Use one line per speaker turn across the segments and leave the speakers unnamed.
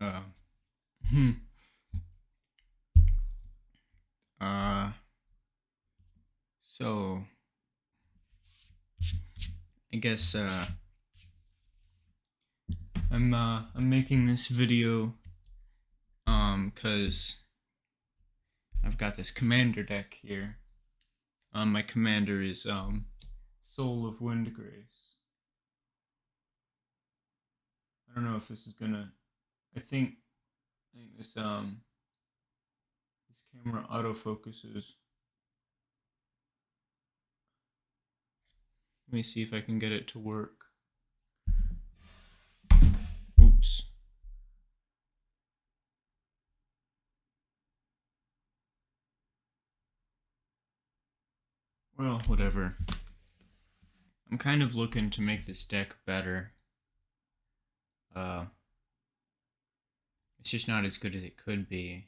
Uh, hmm. Uh, so I guess I'm making this video cuz I've got this commander deck here. My commander is Soul of Windgrace. I don't know if this is gonna. I think this camera autofocuses. Let me see if I can get it to work. Oops. Well, whatever. I'm kind of looking to make this deck better. Uh, it's just not as good as it could be.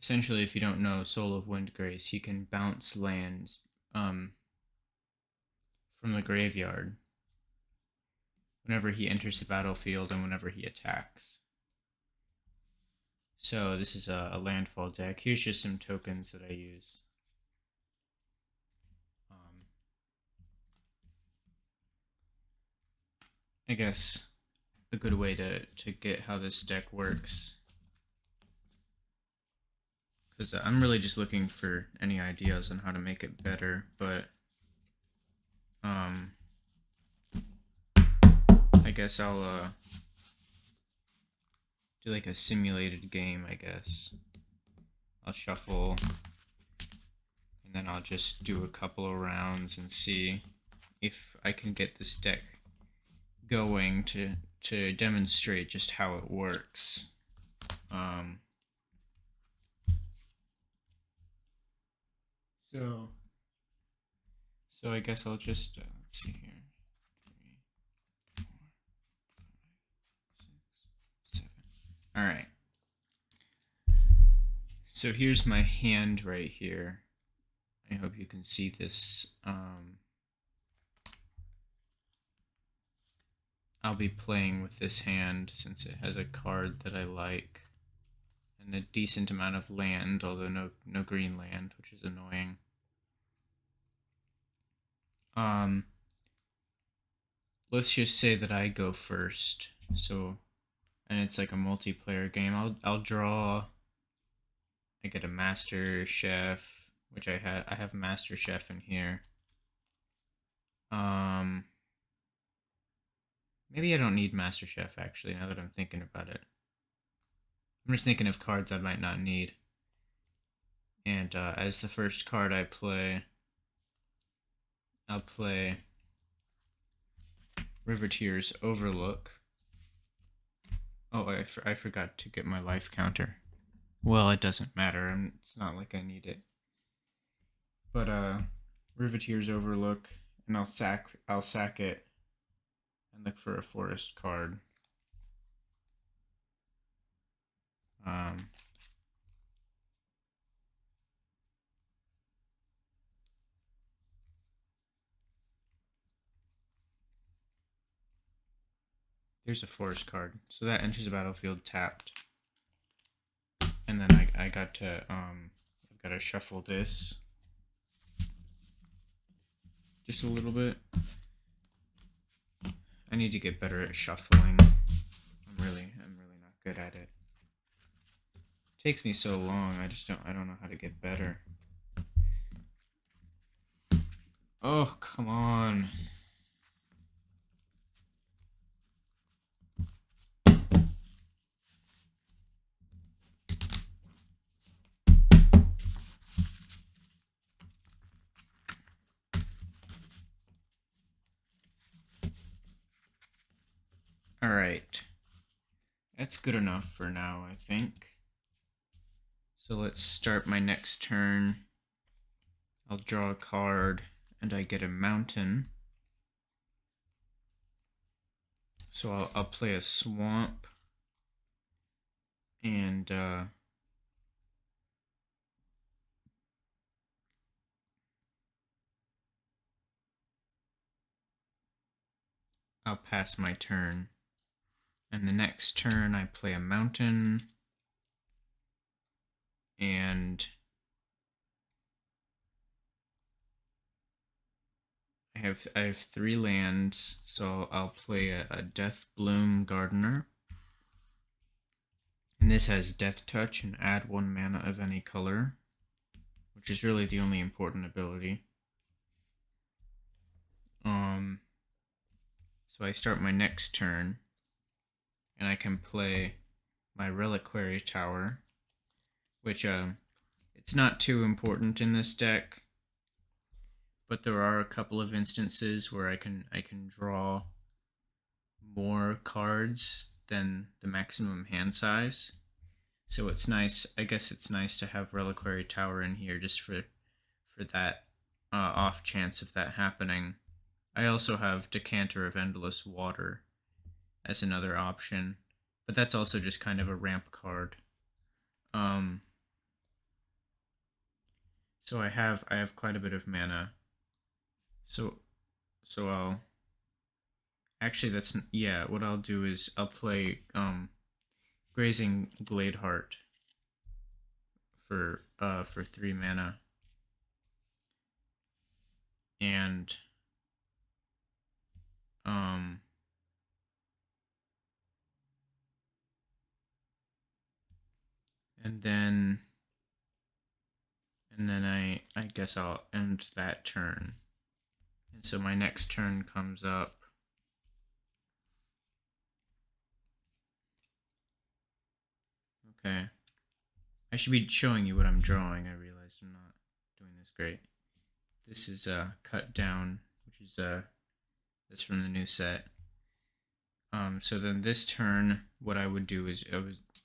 Essentially, if you don't know Soul of Windgrace, he can bounce lands um, from the graveyard whenever he enters the battlefield and whenever he attacks. So this is a landfall deck. Here's just some tokens that I use. Um, I guess a good way to get how this deck works, because I'm really just looking for any ideas on how to make it better, but um, I guess I'll do like a simulated game, I guess. I'll shuffle and then I'll just do a couple of rounds and see if I can get this deck going to demonstrate just how it works. Um, so so I guess I'll just let's see here. 3, 4, 5, 6, 7. All right. So here's my hand right here. I hope you can see this. I'll be playing with this hand since it has a card that I like and a decent amount of land, although no green land, which is annoying. Um, let's just say that I go first. So, and it's like a multiplayer game. I'll draw. I get a Master Chef, which I have Master Chef in here. Um, maybe I don't need Master Chef actually. Now that I'm thinking about it, I'm just thinking of cards I might not need. And as the first card I play, I'll play Riveteer's Overlook. Oh, I forgot to get my life counter. Well, it doesn't matter. It's not like I need it. But Riveteer's Overlook, and I'll sack it and look for a forest card. Um, there's a forest card, so that enters the battlefield tapped. And then I got to I've got to shuffle this just a little bit. I need to get better at shuffling. I'm really not good at it. It takes me so long. I don't know how to get better. Oh, come on. All right. That's good enough for now, I think. So let's start my next turn. I'll draw a card and I get a mountain. So I'll play a swamp and I'll pass my turn. And the next turn I play a mountain. And I have 3 lands, so I'll play a Death Bloom Gardener. And this has Death Touch and add 1 mana of any color, which is really the only important ability. So I start my next turn, and I can play my Reliquary Tower, which it's not too important in this deck, but there are a couple of instances where I can draw more cards than the maximum hand size. So it's nice. I guess it's nice to have Reliquary Tower in here just for that off chance of that happening. I also have Decanter of Endless Water as another option, but that's also just kind of a ramp card. So I have quite a bit of mana. So I'll actually what I'll do is I'll play Grazing Gladeheart for 3 mana. And and then I guess I'll end that turn. And so my next turn comes up. Okay. I should be showing you what I'm drawing. I realized I'm not doing this great. This is Cut Down, which is that's from the new set. So then this turn, what I would do is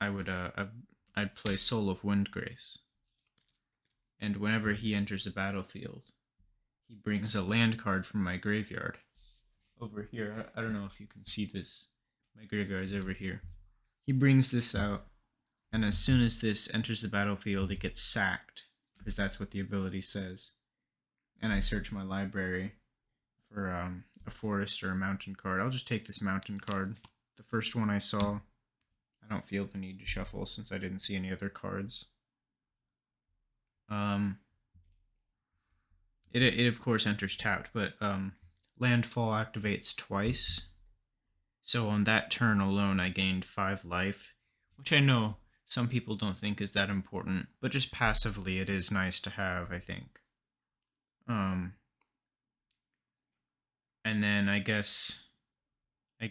I'd play Soul of Windgrace. And whenever he enters the battlefield, he brings a land card from my graveyard. Over here, I don't know if you can see this. My graveyard is over here. He brings this out, and as soon as this enters the battlefield, it gets sacked, because that's what the ability says. And I search my library for a forest or a mountain card. I'll just take this mountain card. The first one I saw. I don't feel the need to shuffle since I didn't see any other cards. It of course enters tapped, but landfall activates twice. So on that turn alone, I gained 5 life, which I know some people don't think is that important, but just passively, it is nice to have, I think. And then I guess I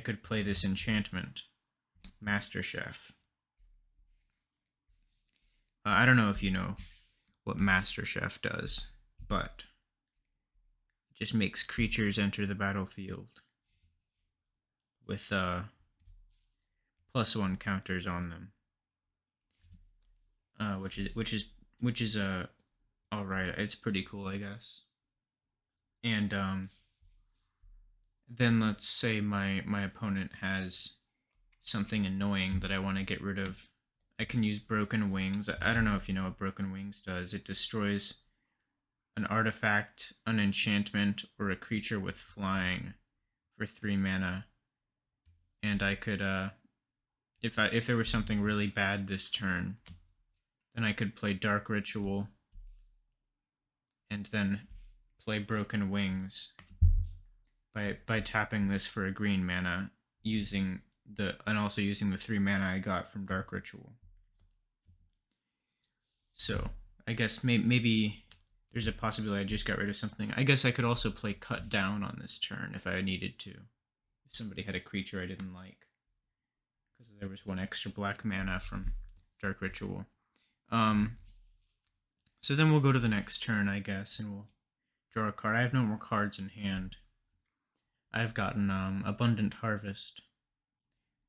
could play this enchantment, Master Chef. I don't know if you know what Master Chef does, but it just makes creatures enter the battlefield with +1 counters on them, which is all right. It's pretty cool, I guess. And then let's say my opponent has something annoying that I want to get rid of. I can use Broken Wings. I don't know if you know what Broken Wings does. It destroys an artifact, an enchantment, or a creature with flying for 3 mana. And I could, if there was something really bad this turn, then I could play Dark Ritual and then play Broken Wings by tapping this for a green mana, and also using the 3 mana I got from Dark Ritual. So I guess maybe there's a possibility I just got rid of something. I guess I could also play Cut Down on this turn if I needed to. If somebody had a creature I didn't like. Because there was 1 extra black mana from Dark Ritual. So then we'll go to the next turn, I guess, and we'll draw a card. I have no more cards in hand. I've gotten Abundant Harvest.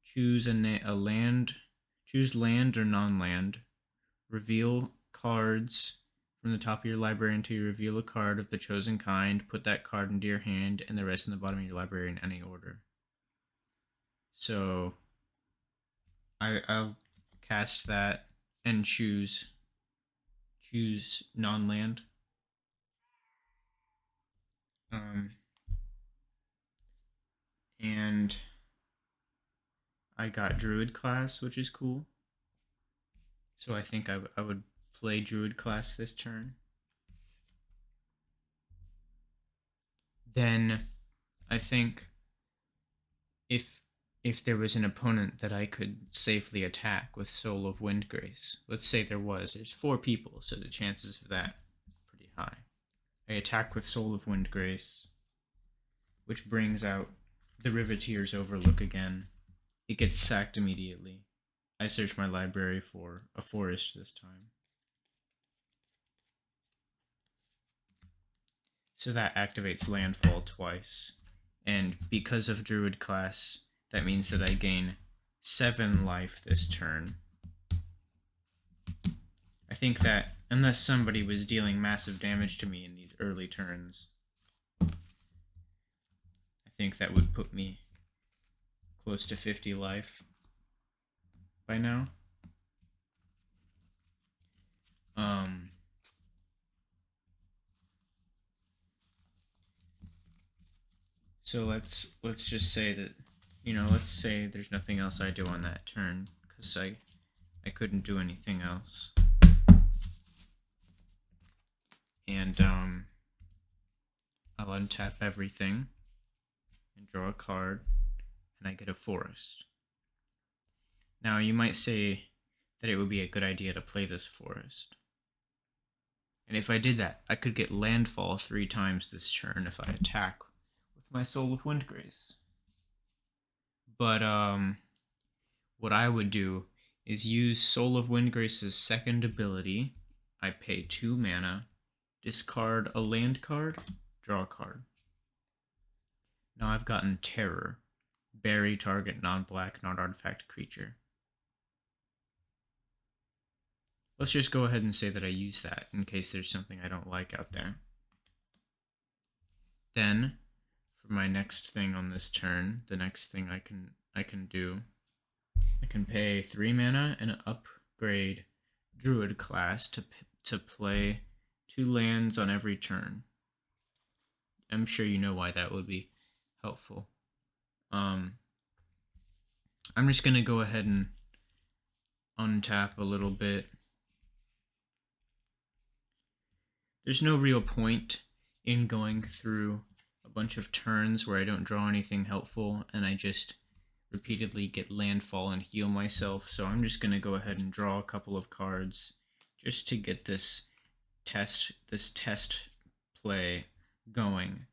Choose a land. Choose land or non-land. Reveal cards from the top of your library until you reveal a card of the chosen kind. Put that card into your hand and the rest in the bottom of your library in any order. So I'll cast that and choose non-land. And I got Druid class, which is cool. So I think I would play Druid class this turn. Then I think if if there was an opponent that I could safely attack with Soul of Windgrace, let's say there's 4 people, so the chances of that are pretty high. I attack with Soul of Windgrace, which brings out the Riveteer's Overlook again. It gets sacked immediately. I search my library for a forest this time. So that activates landfall twice. And because of Druid class, that means that I gain 7 life this turn. I think that unless somebody was dealing massive damage to me in these early turns, I think that would put me close to 50 life by now. So let's just say that, let's say there's nothing else I do on that turn, because I couldn't do anything else. And I'll untap everything and draw a card, and I get a forest. Now you might say that it would be a good idea to play this forest. And if I did that, I could get landfall 3 times this turn if I attack with my Soul of Windgrace. But what I would do is use Soul of Windgrace's second ability. I pay 2 mana, discard a land card, draw a card. Now I've gotten Terror. Bury target non-black, non-artifact creature. Let's just go ahead and say that I use that in case there's something I don't like out there. Then, for my next thing on this turn, the next thing I can do, I can pay 3 mana and upgrade Druid class to play 2 lands on every turn. I'm sure you know why that would be helpful. I'm just gonna go ahead and untap a little bit. There's no real point in going through a bunch of turns where I don't draw anything helpful and I just repeatedly get landfall and heal myself, so I'm just gonna go ahead and draw a couple of cards just to get this test play going.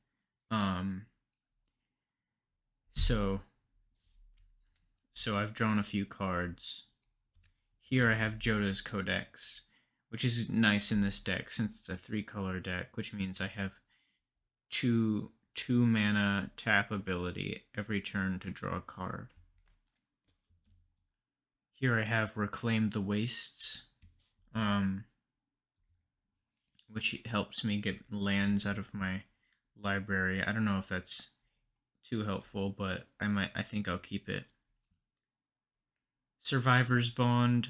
So I've drawn a few cards. Here I have Joda's Codex, which is nice in this deck since it's a 3-color deck, which means I have 2 mana tap ability every turn to draw a card. Here I have Reclaim the Wastes, which helps me get lands out of my library. I don't know if that's too helpful, but I think I'll keep it. Survivor's Bond.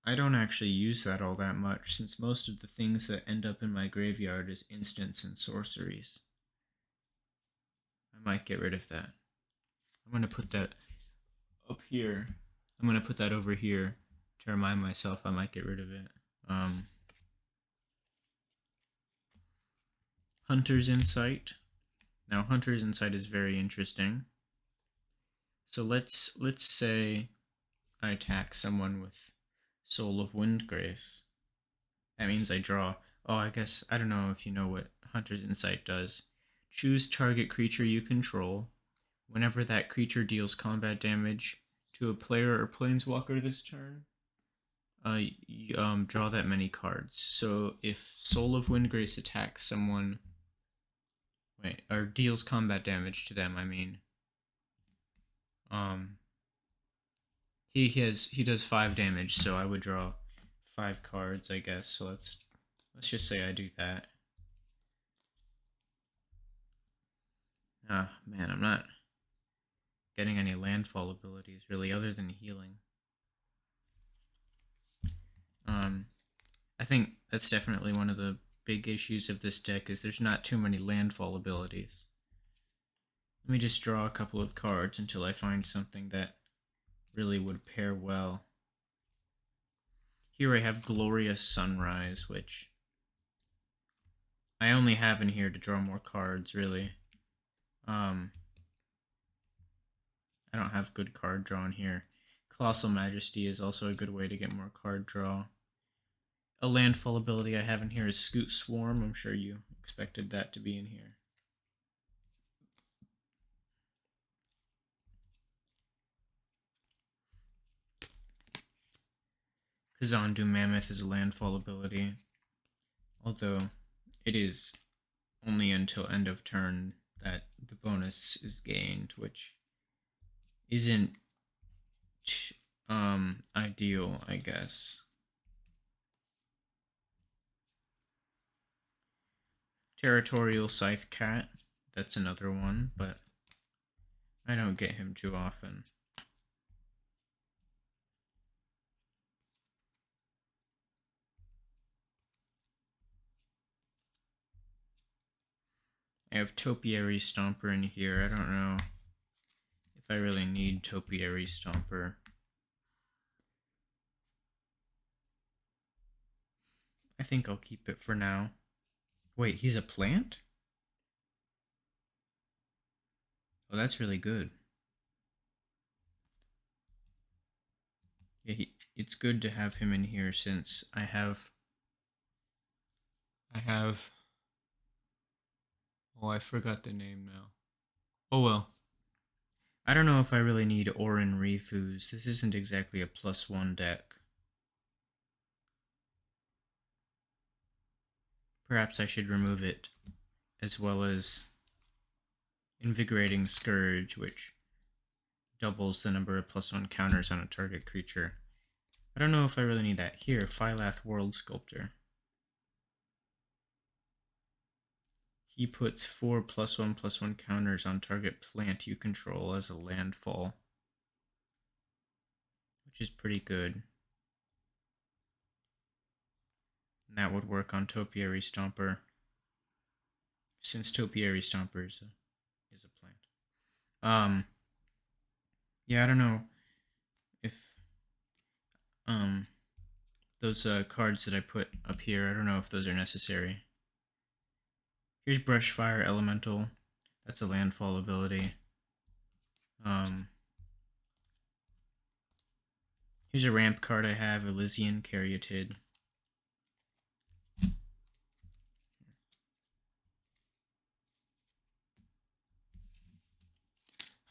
I don't actually use that all that much, since most of the things that end up in my graveyard is instants and sorceries. I might get rid of that. I'm going to put that up here. I'm going to put that over here to remind myself I might get rid of it. Hunter's Insight. Now, Hunter's Insight is very interesting. So let's say I attack someone with Soul of Windgrace. That means I draw. Oh, I guess, I don't know if you know what Hunter's Insight does. Choose target creature you control. Whenever that creature deals combat damage to a player or planeswalker this turn, draw that many cards. So if Soul of Windgrace attacks someone, or deals combat damage to them, I mean, he does 5 damage, so I would draw 5 cards, I guess. So let's just say I do that. Ah, man, I'm not getting any landfall abilities really, other than healing. I think that's definitely one of the big issues of this deck, is there's not too many landfall abilities. Let me just draw a couple of cards until I find something that really would pair well. Here I have Glorious Sunrise, which I only have in here to draw more cards, really. I don't have good card draw in here. Colossal Majesty is also a good way to get more card draw. A landfall ability I have in here is Scoot Swarm. I'm sure you expected that to be in here. Kazandu Mammoth is a landfall ability, although it is only until end of turn that the bonus is gained, which isn't ideal, I guess. Territorial Scythe Cat, that's another one, but I don't get him too often. I have Topiary Stomper in here. I don't know if I really need Topiary Stomper. I think I'll keep it for now. Wait, he's a plant? Oh, that's really good. Yeah, it's good to have him in here since I have... Oh, I forgot the name now. Oh well. I don't know if I really need Orin Refus. This isn't exactly a +1 deck. Perhaps I should remove it, as well as Invigorating Scourge, which doubles the number of +1 counters on a target creature. I don't know if I really need that. Here, Phylath World Sculptor. He puts 4 +1/+1 counters on target plant you control as a landfall, which is pretty good. And that would work on Topiary Stomper, since Topiary Stomper is a plant. Yeah, I don't know if those cards that I put up here, I don't know if those are necessary. Here's Brushfire Elemental. That's a landfall ability. Here's a ramp card I have, Elysian Caryatid.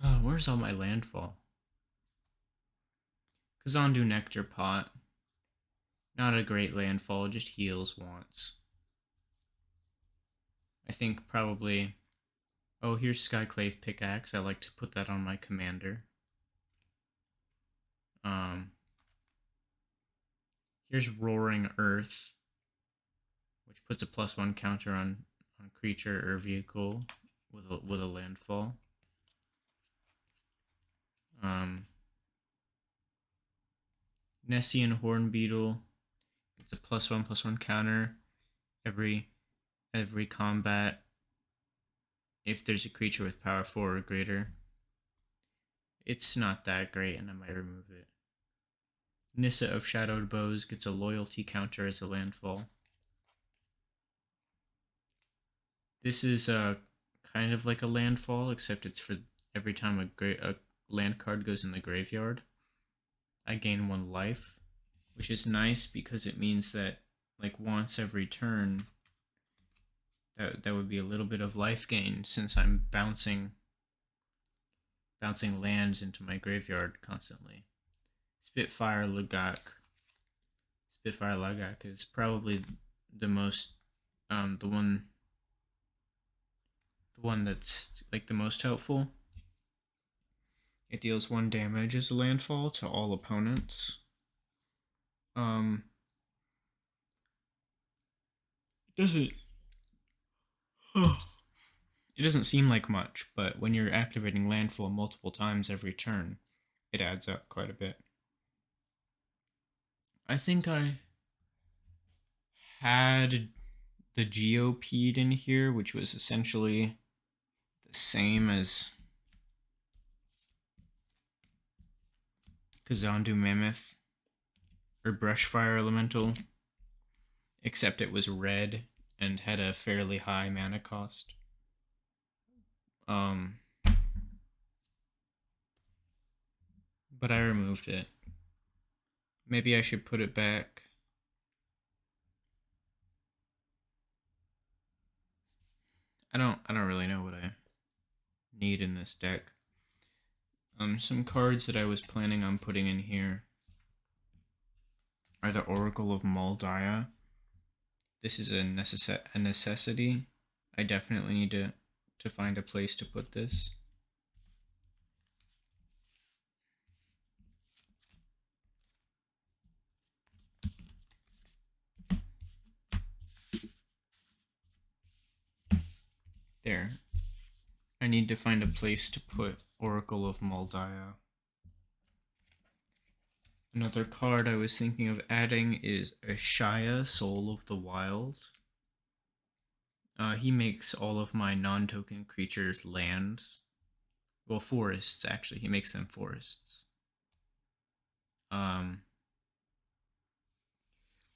Oh, where's all my landfall? Kazandu Nectar Pot. Not a great landfall, just heals once. I think probably... Oh, here's Skyclave Pickaxe. I like to put that on my commander. Here's Roaring Earth, which puts a +1 counter on creature or vehicle with a landfall. Nessian Hornbeetle. It's a +1/+1 counter every combat if there's a creature with power 4 or greater. It's not that great, and I might remove it. Nissa of Shadowed Bows gets a loyalty counter as a landfall. This is kind of like a landfall, except it's for every time a land card goes in the graveyard. I gain 1 life, which is nice because it means that like once every turn, that would be a little bit of life gain since I'm bouncing lands into my graveyard constantly. Spitfire Lagak is probably the most the one that's like the most helpful. It deals 1 damage as a landfall to all opponents. It doesn't seem like much, but when you're activating landfall multiple times every turn, it adds up quite a bit. I think I had the Geopede in here, which was essentially the same as Kazandu Mammoth, or Brushfire Elemental, except it was red and had a fairly high mana cost. But I removed it. Maybe I should put it back. I don't really know what I need in this deck. Some cards that I was planning on putting in here are the Oracle of Moldiah. This is a necessity. I definitely need to find a place to put this. There. I need to find a place to put Oracle of Moldiah. Another card I was thinking of adding is Ashaya, Soul of the Wild. He makes all of my non-token creatures lands. Well, forests, actually. He makes them forests.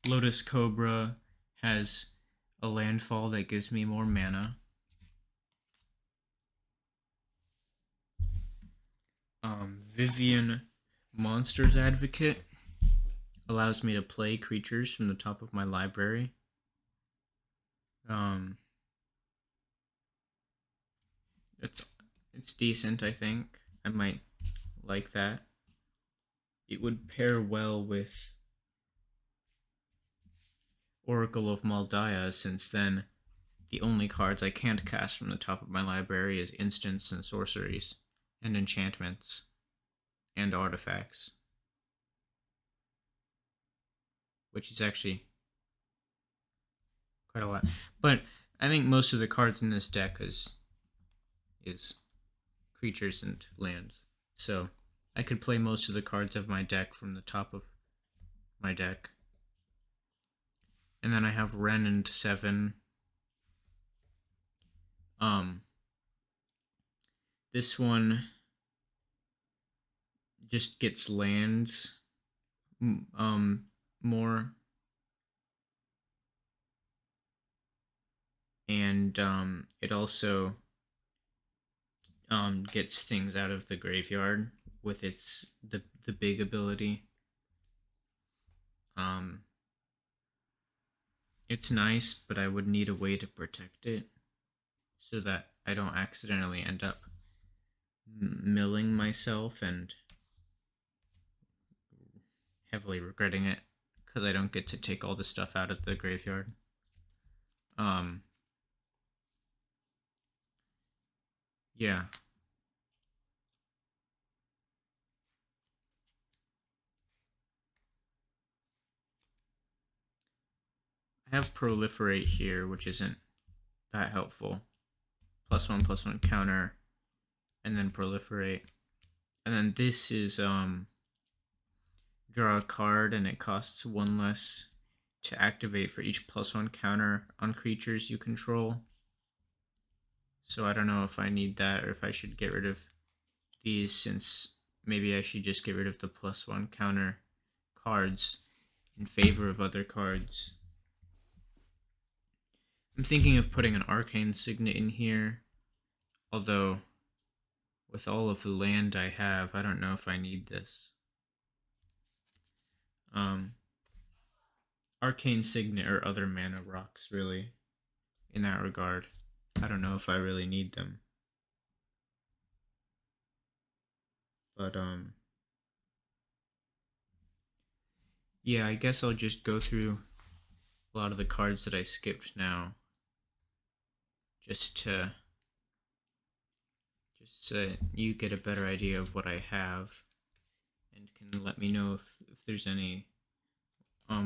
Lotus Cobra has a landfall that gives me more mana. Vivian Monsters Advocate allows me to play creatures from the top of my library. It's decent, I think. I might like that. It would pair well with Oracle of Moldiah, since then the only cards I can't cast from the top of my library is instants and sorceries, and enchantments, and artifacts. Which is actually quite a lot. But I think most of the cards in this deck is creatures and lands. So I could play most of the cards of my deck from the top of my deck. And then I have Ren and 7. This one just gets lands more. And it also gets things out of the graveyard with its the big ability. It's nice, but I would need a way to protect it so that I don't accidentally end up milling myself and heavily regretting it because I don't get to take all the stuff out of the graveyard. Yeah. I have Proliferate here, which isn't that helpful. +1/+1 counter, and then Proliferate. And then this is draw a card, and it costs 1 less to activate for each +1 counter on creatures you control. So I don't know if I need that or if I should get rid of these, since maybe I should just get rid of the +1 counter cards in favor of other cards. I'm thinking of putting an Arcane Signet in here, although with all of the land I have, I don't know if I need this. Arcane Signet or other mana rocks, really, in that regard. I don't know if I really need them. But, yeah, I guess I'll just go through a lot of the cards that I skipped now, just so you get a better idea of what I have, and can let me know if there's any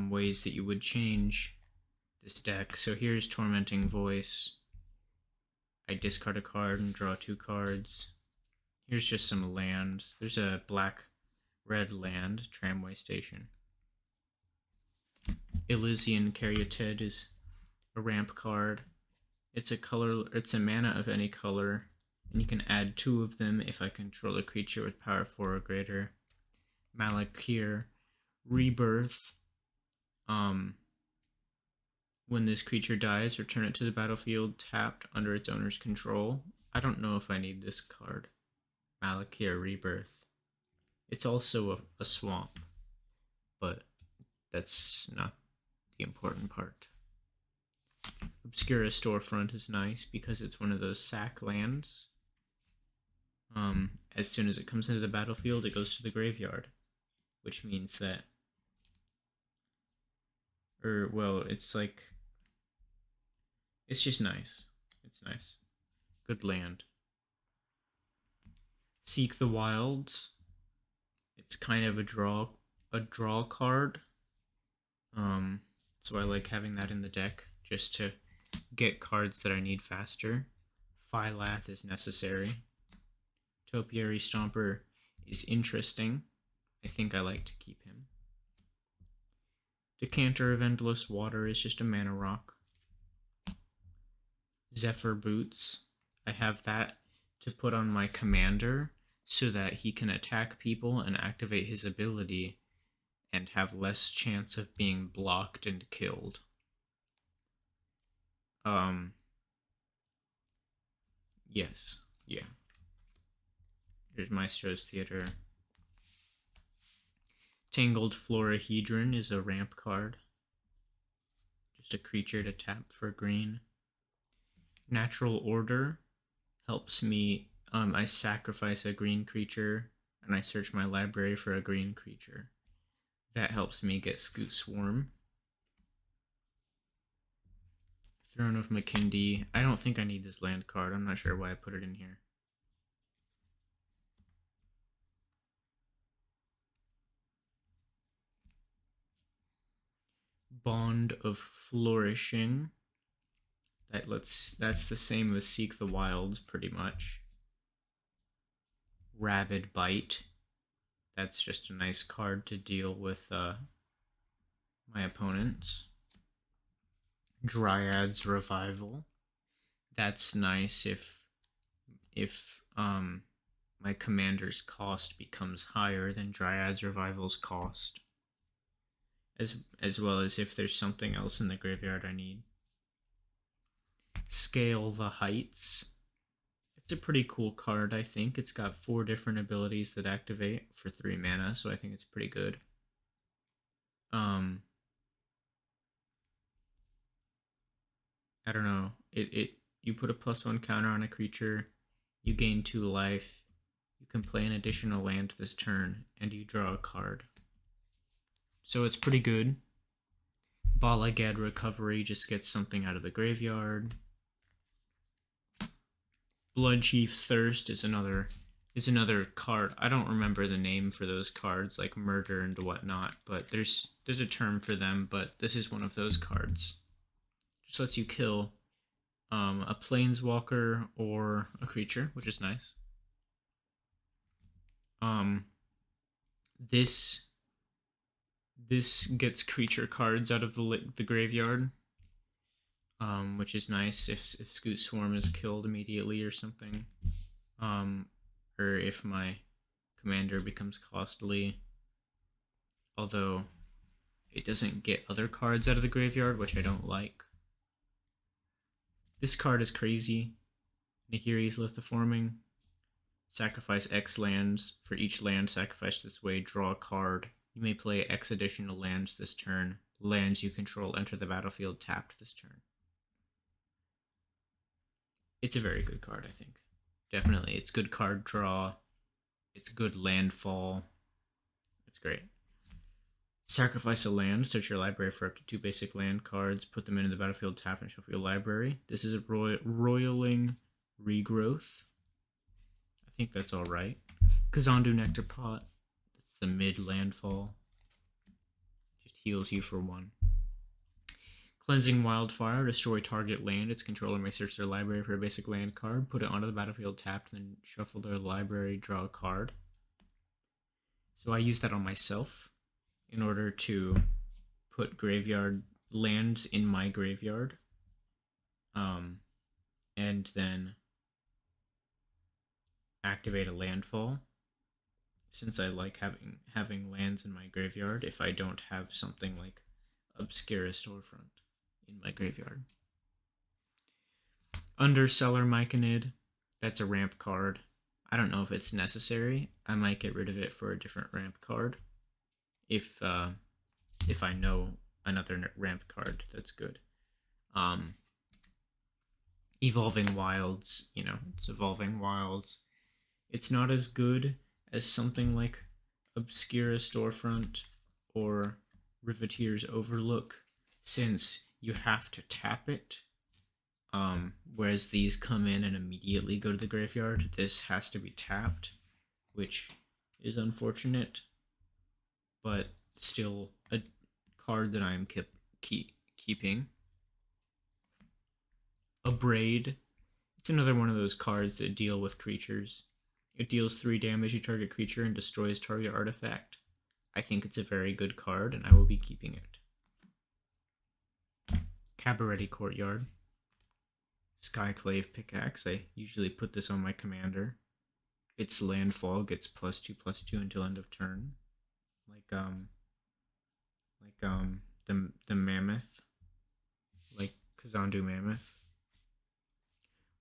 ways that you would change this deck. So here's Tormenting Voice. I discard a card and draw 2 cards. Here's just some lands. There's a black-red land, Tramway Station. Elysian Caryatid is a ramp card. It's a mana of any color, and you can add 2 of them if I control a creature with power 4 or greater. Malakir Rebirth. When this creature dies, return it to the battlefield tapped under its owner's control. I don't know if I need this card. Malakir Rebirth. It's also a swamp, but that's not the important part. Obscura Storefront is nice because it's one of those sack lands. As soon as it comes into the battlefield, it goes to the graveyard, which means that, it's like, it's just nice. It's nice. Good land. Seek the Wilds. It's kind of a draw card. So I like having that in the deck just to get cards that I need faster. Phylath is necessary. Topiary Stomper is interesting. I think I like to keep him. Decanter of Endless Water is just a mana rock. Zephyr Boots. I have that to put on my commander so that he can attack people and activate his ability and have less chance of being blocked and killed. Yes, yeah. Here's Maestro's Theater. Tangled Florahedron is a ramp card. Just a creature to tap for green. Natural Order helps me. I sacrifice a green creature and I search my library for a green creature. That helps me get Scoot Swarm. Throne of Makindi. I don't think I need this land card. I'm not sure why I put it in here. Bond of Flourishing. That's the same as Seek the Wilds, pretty much. Rabid Bite. That's just a nice card to deal with my opponents. Dryad's Revival. That's nice if my commander's cost becomes higher than Dryad's Revival's cost. As well as if there's something else in the graveyard I need. Scale the Heights. It's a pretty cool card, I think. It's got 4 different abilities that activate for 3 mana, so I think it's pretty good. I don't know. You put a +1 counter on a creature, you gain 2 life, you can play an additional land this turn, and you draw a card. So it's pretty good. Balagad Recovery just gets something out of the graveyard. Bloodchief's Thirst is another card. I don't remember the name for those cards, like Murder and whatnot, but there's a term for them, but this is one of those cards. Just lets you kill a planeswalker or a creature, which is nice. This gets creature cards out of the graveyard, which is nice if Scoot Swarm is killed immediately or something, or if my commander becomes costly. Although it doesn't get other cards out of the graveyard, which I don't like. This card is crazy. Nahiri's Lithoforming. Sacrifice X lands. For each land sacrificed this way, draw a card. You may play X additional lands this turn. Lands you control enter the battlefield tapped this turn. It's a very good card, I think. Definitely. It's good card draw. It's good landfall. It's great. Sacrifice a land, search your library for up to 2 basic land cards, put them into the battlefield, tap and shuffle your library. This is a Roiling Regrowth. I think that's alright. Kazandu Nectar Pot. That's the mid landfall. Just heals you for 1. Cleansing Wildfire. Destroy target land. Its controller may search their library for a basic land card, put it onto the battlefield tapped, then shuffle their library, draw a card. So I use that on myself in order to put graveyard lands in my graveyard, and then activate a landfall. since I like having lands in my graveyard if I don't have something like Obscura Storefront in my graveyard. Underseller Myconid, that's a ramp card. I don't know if it's necessary. I might get rid of it for a different ramp card if I know another ramp card that's good. Evolving Wilds, it's Evolving Wilds. It's not as good as something like Obscura Storefront or Riveteer's Overlook, since you have to tap it. Whereas these come in and immediately go to the graveyard. This has to be tapped, which is unfortunate, but still a card that I am keeping. Abrade. It's another one of those cards that deal with creatures. It deals 3 damage to target creature and destroys target artifact. I think it's a very good card, and I will be keeping it. Cabaret Courtyard. Skyclave Pickaxe. I usually put this on my commander. Its landfall gets +2/+2 until end of turn. The Mammoth. Like Kazandu Mammoth.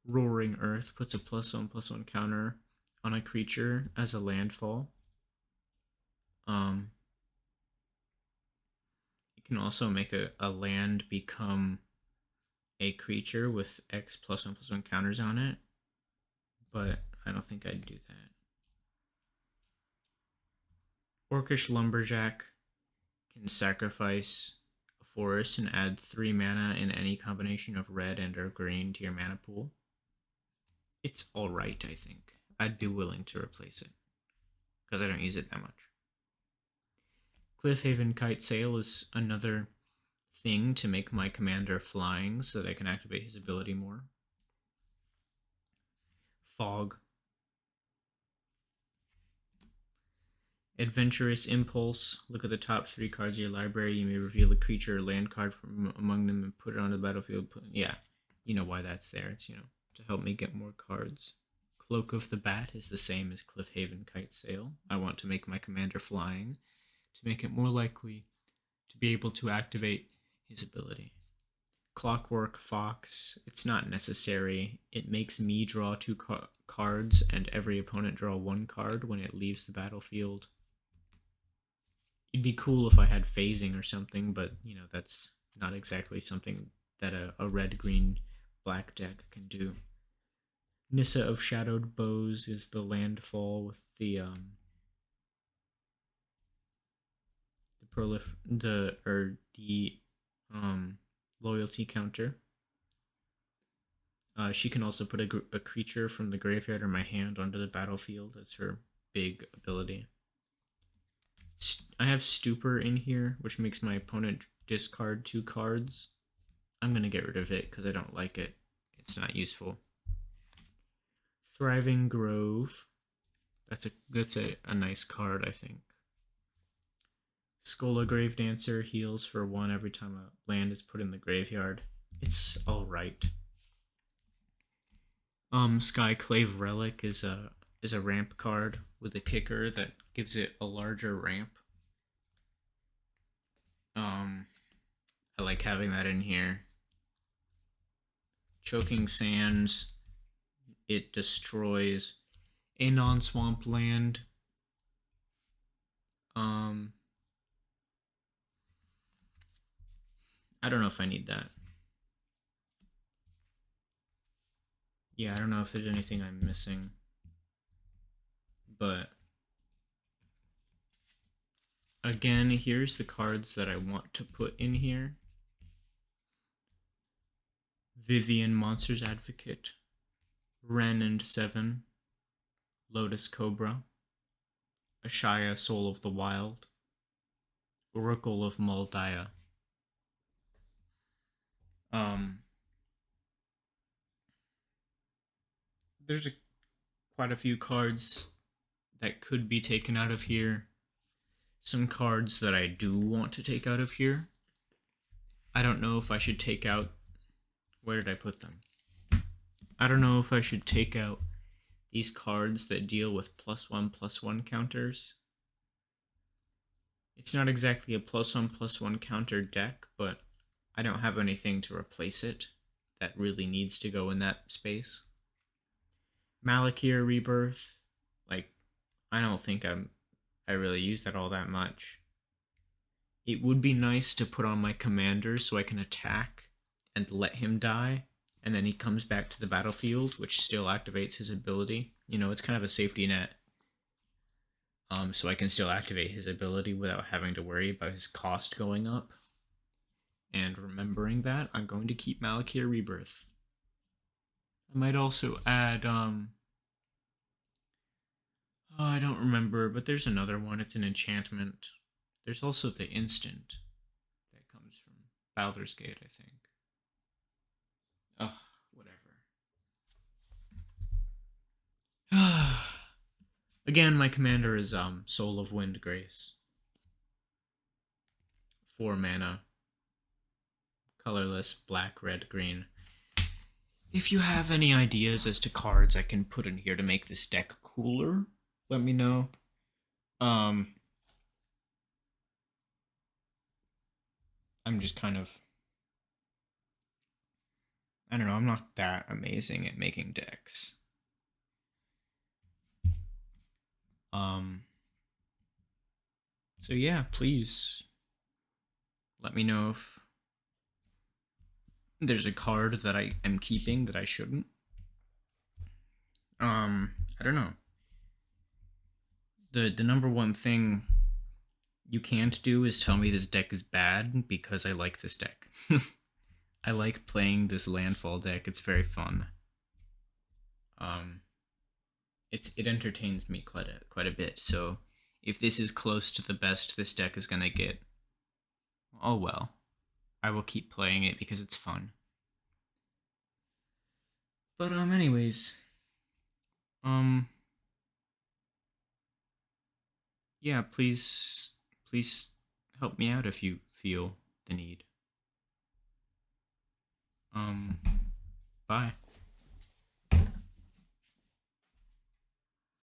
Roaring Earth puts a +1/+1 counter on a creature as a landfall. You can also make a land become a creature with X +1/+1 counters on it, but I don't think I'd do that. Orcish Lumberjack can sacrifice a forest and add 3 mana in any combination of red and or green to your mana pool. It's alright, I think. I'd be willing to replace it, because I don't use it that much. Cliffhaven Kite Sail is another thing to make my commander flying so that I can activate his ability more. Fog. Adventurous Impulse. Look at the top 3 cards of your library. You may reveal a creature or land card from among them and put it on the battlefield. Yeah, you know why that's there. It's, to help me get more cards. Cloak of the Bat is the same as Cliffhaven Kite Sail. I want to make my commander flying to make it more likely to be able to activate his ability. Clockwork Fox. It's not necessary. It makes me draw 2 cards and every opponent draw 1 card when it leaves the battlefield. It'd be cool if I had phasing or something, but, that's not exactly something that a red-green-black deck can do. Nissa of Shadowed Bows is the landfall with the loyalty counter. She can also put a creature from the graveyard or my hand onto the battlefield. That's her big ability. I have Stupor in here, which makes my opponent discard 2 cards. I'm going to get rid of it because I don't like it. It's not useful. Thriving Grove. That's a nice card, I think. Skola Gravedancer heals for 1 every time a land is put in the graveyard. It's alright. Skyclave Relic is a ramp card with a kicker that gives it a larger ramp. I like having that in here. Choking Sands. It destroys a non-swamp land. I don't know if I need that. Yeah, I don't know if there's anything I'm missing. But again, here's the cards that I want to put in here. Vivian, Monsters Advocate. Ren and 7. Lotus Cobra. Ashaya, Soul of the Wild. Oracle of Maldaya. There's quite a few cards that could be taken out of here. Some cards that I do want to take out of here. I don't know if I should take out... Where did I put them? I don't know if I should take out these cards that deal with +1/+1 counters. It's not exactly a +1/+1 counter deck, but I don't have anything to replace it that really needs to go in that space. Malakir Rebirth, like, I don't think I really use that all that much. It would be nice to put on my commander so I can attack and let him die, and then he comes back to the battlefield, which still activates his ability. You know, it's kind of a safety net. So I can still activate his ability without having to worry about his cost going up. And remembering that, I'm going to keep Malakir Rebirth. I might also add, I don't remember, but there's another one. It's an enchantment. There's also the instant that comes from Baldur's Gate, I think. Ugh, whatever. Again, my commander is Soul of Windgrace. 4 mana. Colorless, black, red, green. If you have any ideas as to cards I can put in here to make this deck cooler, let me know. I'm just kind of, I don't know, I'm not that amazing at making decks. So yeah, please let me know if there's a card that I am keeping that I shouldn't. I don't know. The number one thing you can't do is tell me this deck is bad, because I like this deck. I like playing this landfall deck. It's very fun. It entertains me quite a bit. So if this is close to the best this deck is gonna get, oh well. I will keep playing it because it's fun. But anyways, yeah, please help me out if you feel the need. Bye.